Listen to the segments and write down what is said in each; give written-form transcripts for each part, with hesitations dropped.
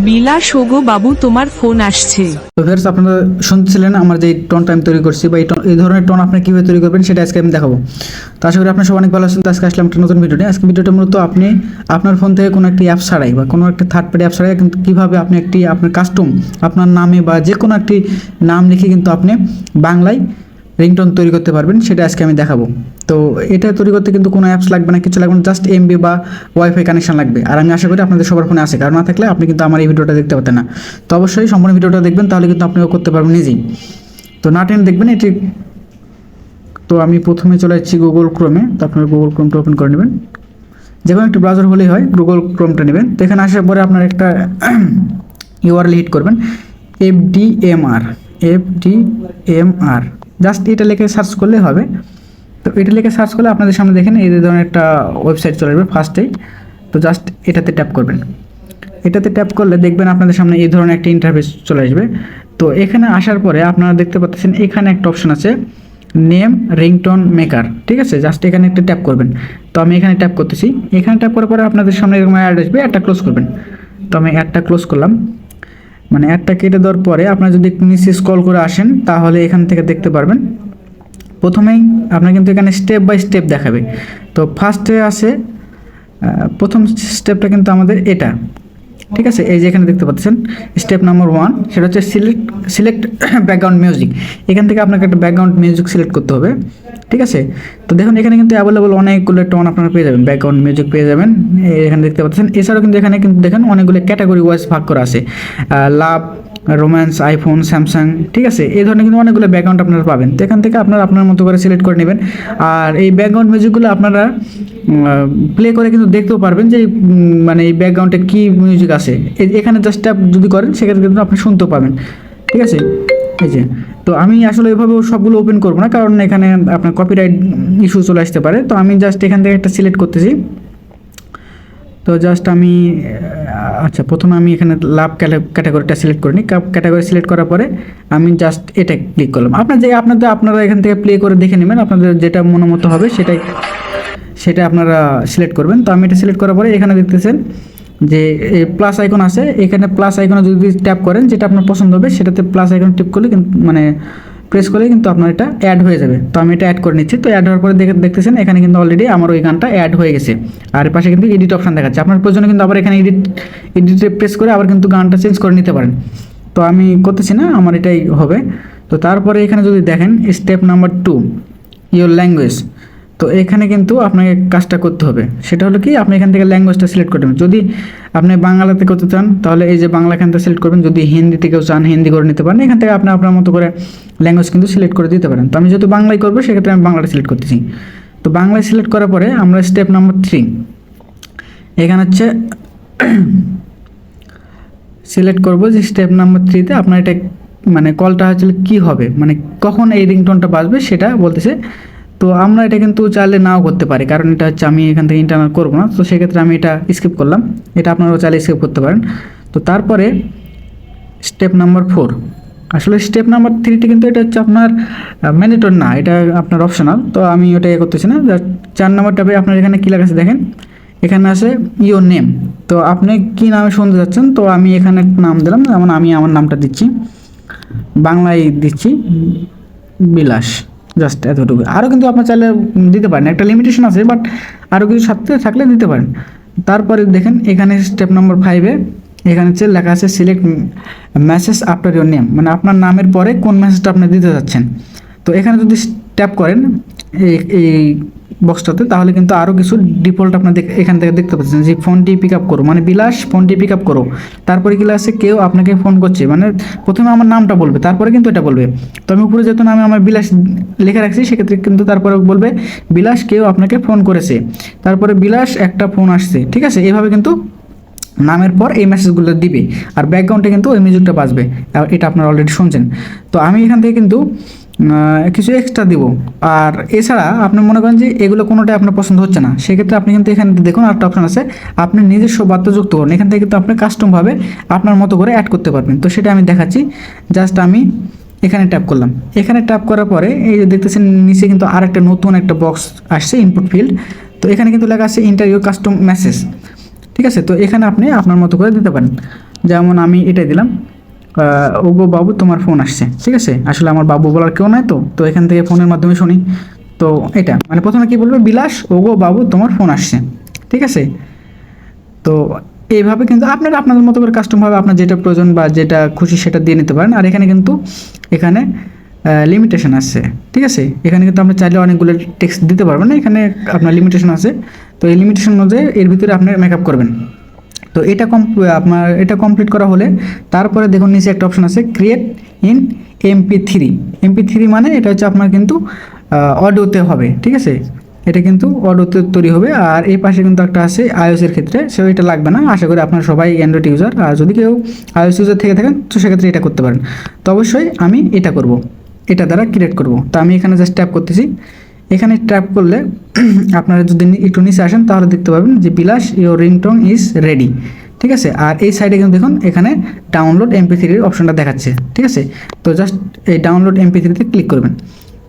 বিলাস ওগো বাবু তোমার ফোন আসছে। তো ভিউয়ার্স, আপনারা শুনছিলেন আমার যে টোনটা আমি তৈরি করছি বা এই ধরনের টোন আপনি কীভাবে তৈরি করবেন সেটা আজকে আমি দেখাবো। তো আশা করি আপনার সব অনেক ভালো আছেন। তো আজকে আসলাম একটা নতুন ভিডিও নিয়ে। আজকে ভিডিওটা মূলত আপনি আপনার ফোন থেকে কোনো একটি অ্যাপ ছাড়াই বা কোনো একটা থার্ড পার্টি অ্যাপ ছাড়াই কিন্তু কীভাবে আপনি আপনার কাস্টম আপনার নামে বা যে কোনো একটি নাম লিখে কিন্তু আপনি বাংলায় রিংটোন তৈরি করতে পারবেন, সেটা আজকে আমি দেখাবো। তো এটা তৈরি করতে কিন্তু কোনো অ্যাপস লাগবে না, কিছু লাগবে না, জাস্ট এমবি বা ওয়াইফাই কানেকশন লাগবে। আর আমি আশা করি আপনাদের সবার ফোনে আছে, কারণ না থাকলে আপনি কিন্তু আমার এই ভিডিওটা দেখতে পাতেন না। তো অবশ্যই সম্পূর্ণ ভিডিওটা দেখবেন, তাহলে কিন্তু আপনিও করতে পারবেন নিজেই। তো না টেনে দেখবেন এটি। তো আমি প্রথমে চলে যাচ্ছি গুগল ক্রোমে। তো আপনারা গুগল ক্রোমটা ওপেন করে নেবেন, যে কোনো একটি ব্রাউজার হলেই হয়, গুগল ক্রোমটা নেবেন। তো এখানে আসার পরে আপনার একটা ইউআরএল হিট করবেন, FDMR, জাস্ট এটা লিখে সার্চ করলে হবে। তো এটা লিখে সার্চ করলে আপনাদের সামনে দেখেন এই ধরনের একটা ওয়েবসাইট চলে আসবে ফার্স্টেই। তো জাস্ট এটাতে ট্যাপ করবেন। এটাতে ট্যাপ করলে দেখবেন আপনাদের সামনে এই ধরনের একটা ইন্টারফেস চলে আসবে। তো এখানে আসার পরে আপনারা দেখতে পাচ্ছেন এখানে একটা অপশন আছে, নেম রিংটোন মেকার, ঠিক আছে। জাস্ট এখানে একটা ট্যাপ করবেন। তো আমি এখানে ট্যাপ করতেছি। এখানে ট্যাপ করার পরে আপনাদের সামনে এরকম অ্যাড আসবে, অ্যাডটা ক্লোজ করবেন। তো আমি অ্যাডটা ক্লোজ করলাম। মানে অ্যাডটা কেটে দেওয়ার পরে আপনারা যদি নিচে স্ক্রল করে আসেন তাহলে এখান থেকে দেখতে পারবেন প্রথমেই আপনার কিন্তু এখানে স্টেপ বাই স্টেপ দেখাবে। তো ফার্স্টে আছে প্রথম স্টেপটা কিন্তু আমাদের এটা, ঠিক আছে। এই যে এখানে দেখতে পাচ্ছেন স্টেপ নাম্বার 1, সেটা হচ্ছে সিলেক্ট ব্যাকগ্রাউন্ড মিউজিক। এখান থেকে আপনাকে একটা ব্যাকগ্রাউন্ড মিউজিক সিলেক্ট করতে হবে, ঠিক আছে। তো দেখুন এখানে কিন্তু অ্যাভেলেবল অনেকগুলো টোন আপনারা পেয়ে যাবেন, ব্যাকগ্রাউন্ড মিউজিক পেয়ে যাবেন, এখানে দেখতে পাচ্ছেন। এছাড়াও কিন্তু এখানে কিন্তু দেখেন অনেকগুলো ক্যাটাগরি ওয়াইজ ভাগ করা আছে, লাভ, রোম্যান্স, আইফোন, স্যামসাং, ঠিক আছে। এই ধরনের কিন্তু অনেকগুলো ব্যাকগ্রাউন্ড আপনারা পাবেন। তো এখান থেকে আপনারা আপনার মতো করে সিলেক্ট করে নেবেন। আর এই ব্যাকগ্রাউন্ড মিউজিকগুলো আপনারা প্লে করে কিন্তু দেখতেও পারবেন যে মানে এই ব্যাকগ্রাউন্ডে কী মিউজিক আছে। এখানে জাস্ট ট্যাপ যদি করেন সেক্ষেত্রে কিন্তু আপনি শুনতেও পাবেন, ঠিক আছে। এই যে, তো আমি আসলে এভাবে সবগুলো ওপেন করবো না, কারণ এখানে আপনার কপিরাইট ইস্যু চলে আসতে পারে। তো আমি জাস্ট এখান থেকে একটা সিলেক্ট করতেছি। তো জাস্ট আমি আচ্ছা, প্রথমে আমি এখানে লাভ ক্যাটাগরিটা সিলেক্ট করে নিই। ক্যাটাগরি সিলেক্ট করার পরে আমি জাস্ট এটা ক্লিক করলাম। আপনারা এখান থেকে প্লে করে দেখে নেবেন, আপনাদের যেটা মনোমতো হবে সেটা আপনারা সিলেক্ট করবেন। তো আমি এটা সিলেক্ট করার পরে এখানে দেখতেছেন যে প্লাস আইকন আছে। এখানে প্লাস আইকনে যদি ট্যাপ করেন যেটা আপনার পছন্দ হবে সেটাতে প্লাস আইকন টিপ করলে কিন্তু মানে প্রেস করলে কিন্তু আপনার এটা অ্যাড হয়ে যাবে। তো আমি এটা অ্যাড করে নিচ্ছি। তো অ্যাড হওয়ার পরে দেখতেছেন এখানে কিন্তু অলরেডি আমার ওই গানটা অ্যাড হয়ে গেছে। আর এর পাশে কিন্তু এডিট অপশন দেখাচ্ছে। আপনার প্রয়োজনে কিন্তু আবার এখানে এডিটে প্রেস করে আবার কিন্তু গানটা চেঞ্জ করে নিতে পারেন। তো আমি করতেছি না, আমার এটাই হবে। তো তারপরে এখানে যদি দেখেন স্টেপ নাম্বার 2, ইওর ল্যাঙ্গুয়েজ। তো এখানে কিন্তু আপনাকে কাজটা করতে হবে, সেটা হলো কি আপনি এখান থেকে ল্যাঙ্গুয়েজটা সিলেক্ট করবেন। যদি আপনি বাংলাতে করতে চান তাহলে এই যে বাংলা এখান থেকে সিলেক্ট করবেন। যদি হিন্দিতে কেউ চান হিন্দি করে নিতে পারেন। এখান থেকে আপনি আপনার মতো করে ল্যাঙ্গুয়েজ কিন্তু সিলেক্ট করে দিতে পারেন। তো আমি যেহেতু বাংলায় করবো সেক্ষেত্রে আমি বাংলাটা সিলেক্ট করতেছি। তো বাংলায় সিলেক্ট করার পরে আমরা স্টেপ নাম্বার 3 এখানে হচ্ছে সিলেক্ট করবো যে স্টেপ নাম্বার 3তে আপনার এটা মানে কলটা হচ্ছে কী হবে, মানে কখন এই রিংটোনটা বাজবে সেটা বলতেছে। তো আমরা এটা কিন্তু চাইলে নাও করতে পারি, কারণ এটা হচ্ছে আমি এখান থেকে ইন্টারনাল করবো না। তো সেক্ষেত্রে আমি এটা স্কিপ করলাম। এটা আপনারাও চাইলে স্কিপ করতে পারেন। তো তারপরে স্টেপ নাম্বার 4, আসলে স্টেপ নাম্বার 3টি কিন্তু এটা হচ্ছে আপনার ম্যান্ডেটরি না, এটা আপনার অপশনাল। তো আমি ওটা করতেছি না। 4 নম্বর ট্যাবে আপনার এখানে কী লেখা আছে দেখেন, এখানে আছে ইওর নেম। তো আপনি কী নামে শুনতে যাচ্ছেন, তো আমি এখানে নাম দিলাম, যেমন আমি আমার নামটা দিচ্ছি, বাংলায় দিচ্ছি বিলাস, জাস্ট এতটুকু। আরও কিন্তু আপনার চাইলে দিতে পারেন, একটা লিমিটেশন আছে, বাট আরও কিছু সাথে থাকলে দিতে পারেন। তারপরে দেখেন এখানে স্টেপ নাম্বার 5-এ এখানে হচ্ছে লেখা আছে select message after your name, মানে আপনার নামের পরে কোন মেসেজটা আপনি দিতে যাচ্ছেন। তো এখানে যদি ট্যাপ করেন এই বক্সটাতে তাহলে কিন্তু আরও কিছু ডিফল্ট আপনার এখান থেকে দেখতে পাচ্ছেন যে ফোনটি পিক আপ করো, মানে বিলাস ফোনটি পিক আপ করো। তারপরে কি আছে কেউ আপনাকে ফোন করছে, মানে প্রথমে আমার নামটা বলবে তারপরে কিন্তু এটা বলবে। তো আমি উপরে যেহেতু নামে আমার বিলাস লেখা রাখছি সেক্ষেত্রে কিন্তু তারপরে বলবে বিলাস কেউ আপনাকে ফোন করেছে, তারপরে বিলাস একটা ফোন আসছে, ঠিক আছে। এইভাবে কিন্তু নামের পর এই মেসেজগুলো দিবে, আর ব্যাকগ্রাউন্ডে কিন্তু ওই মিউজিকটা বাজবে। এটা আপনারা অলরেডি শুনছেন। তো আমি এখান থেকে কিন্তু কিছু এক্সট্রা দিব। আর এছাড়া আপনি মনে করেন যে এগুলো কোনোটাই আপনার পছন্দ হচ্ছে না, সেক্ষেত্রে আপনি কিন্তু এখানে দেখুন একটা অপশন আছে, আপনি নিজস্ব বার্তা যুক্ত করুন। এখান থেকে কিন্তু আপনি কাস্টমভাবে আপনার মতো করে অ্যাড করতে পারবেন। তো সেটা আমি দেখাচ্ছি। জাস্ট আমি এখানে ট্যাপ করলাম। এখানে ট্যাপ করার পরে এই যে দেখতেছেন নিচে কিন্তু আরেকটা নতুন একটা বক্স আসছে, ইনপুট ফিল্ড। তো এখানে কিন্তু লেখা আছে ইন্টার ইউর কাস্টম মেসেজ, ঠিক আছে। তো এখানে আপনি আপনার মতো করে দিতে পারেন। যেমন আমি এটাই দিলাম, ওগো বাবু তোমার ফোন আসছে, ঠিক আছে। আসলে আমার বাবু বলার কেউ নাই, তো এখান থেকে ফোনের মাধ্যমে শুনি। তো এটা মানে প্রথমে কি বলবে, বিলাস ওগো বাবু তোমার ফোন আসছে, ঠিক আছে। তো এইভাবে কিন্তু আপনারা আপনাদের মতো করে কাস্টমভাবে আপনার যেটা প্রয়োজন বা যেটা খুশি সেটা দিয়ে নিতে পারেন। আর এখানে কিন্তু এখানে লিমিটেশন আছে, ঠিক আছে। এখানে কিন্তু আপনি চাইলে অনেকগুলো টেক্সট দিতে পারবেন না, এখানে আপনার লিমিটেশন আছে। তো এই লিমিটেশন অনুযায়ী এর ভিতরে আপনি মেকআপ করবেন। তো এটা আপনার এটা কমপ্লিট করা হলে তারপরে দেখুন নিচে একটা অপশন আছে ক্রিয়েট ইন MP3। MP3 মানে এটা হচ্ছে আপনার কিন্তু অডিওতে হবে, ঠিক আছে। এটা কিন্তু অডিওতে তৈরি হবে। আর এই পাশে কিন্তু একটা আছে iOS এর ক্ষেত্রে, সে এটা লাগবে না। আশা করি আপনারা সবাই অ্যান্ড্রয়েড ইউজার, আর যদি কেউ iOS ইউজার থেকে থাকেন তো সেক্ষেত্রে এটা করতে পারেন। তো অবশ্যই আমি এটা করব, এটা দ্বারা ক্রিয়েট করব। তো আমি এখানে জাস্ট ট্যাপ করতেছি। এখানে ট্যাপ করলে আপনারা যদি একটু নিচে আসেন তাহলে দেখতে পাবেন যে বিলাস ইওর রিংটোন ইজ রেডি, ঠিক আছে। আর এই সাইডে কিন্তু দেখুন এখানে ডাউনলোড MP3 অপশনটা দেখাচ্ছে, ঠিক আছে। তো জাস্ট এই ডাউনলোড MP3-তে ক্লিক করবেন।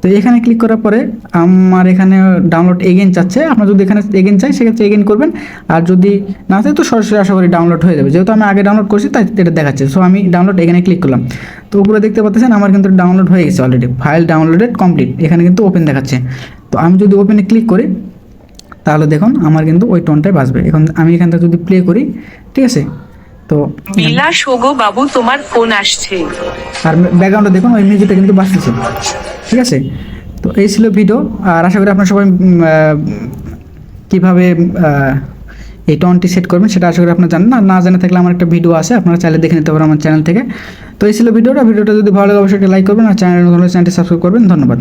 তো এখানে ক্লিক করার পরে আমার এখানে ডাউনলোড এগেন চাচ্ছে। আপনার যদি এখানে এগেন চাই সেক্ষেত্রে এগেন করবেন, আর যদি না চাই তো সরাসরি আশা করি ডাউনলোড হয়ে যাবে। যেহেতু আমি আগে ডাউনলোড করছি তাই এটা দেখাচ্ছে। সো আমি ডাউনলোড এখানে ক্লিক করলাম। তো উপরে দেখতে পাচ্ছেন আমার কিন্তু ডাউনলোড হয়ে গেছে অলরেডি, ফাইল ডাউনলোডেড কমপ্লিট, এখানে কিন্তু ওপেন দেখাচ্ছে। তো আমি যদি ওপেনে ক্লিক করি তাহলে দেখুন আমার কিন্তু ওই টোনটাই বাজবে। এখন আমি এখান থেকে যদি প্লে করি, ঠিক আছে। তো বিলাস ওগো বাবু তোমার ফোন আসছে। আর ব্যাকগ্রাউন্ডে দেখুন ওই মিউজিকটা কিন্তু বাজতেছে, ঠিক আছে। তো এই ছিল ভিডিও। আর আশা করি আপনারা সবাই কীভাবে এই টোনটি সেট করবেন সেটা আশা করি আপনারা জানেন। না জেনে থাকলে আমার একটা ভিডিও আছে, আপনারা চাইলে দেখে নিতে পারেন আমার চ্যানেল থেকে। তো এই ছিল ভিডিওটা যদি ভালো লাগে অবশ্যই লাইক করবেন, আর চ্যানেলটি সাবস্ক্রাইব করবেন। ধন্যবাদ।